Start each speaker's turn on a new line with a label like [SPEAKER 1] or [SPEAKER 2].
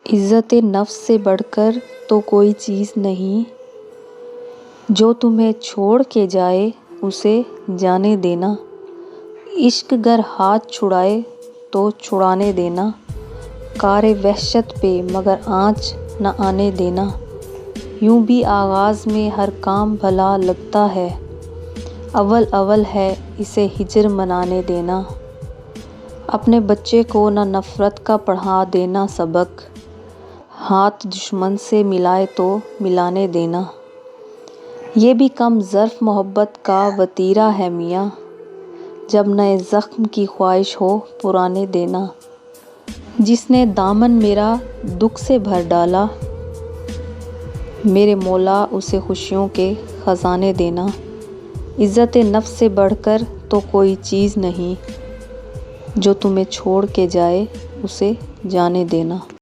[SPEAKER 1] इज़्ज़त नफ्स से बढ़कर तो कोई चीज़ नहीं, जो तुम्हें छोड़ के जाए उसे जाने देना। इश्क गर हाथ छुड़ाए तो छुड़ाने देना, कारे वहशत पे मगर आँच न आने देना। यूं भी आगाज़ में हर काम भला लगता है, अव्वल अव्वल है इसे हिज्र मनाने देना। अपने बच्चे को न नफ़रत का पढ़ा देना सबक, हाथ दुश्मन से मिलाए तो मिलाने देना। ये भी कम ज़र्फ़ मोहब्बत का वतीरा है मियाँ, जब नए ज़ख्म की ख्वाहिश हो पुराने देना। जिसने दामन मेरा दुख से भर डाला, मेरे मौला उसे खुशियों के ख़ज़ाने देना। इज़्ज़त नफ्स से बढ़कर तो कोई चीज़ नहीं, जो तुम्हें छोड़ के जाए उसे जाने देना।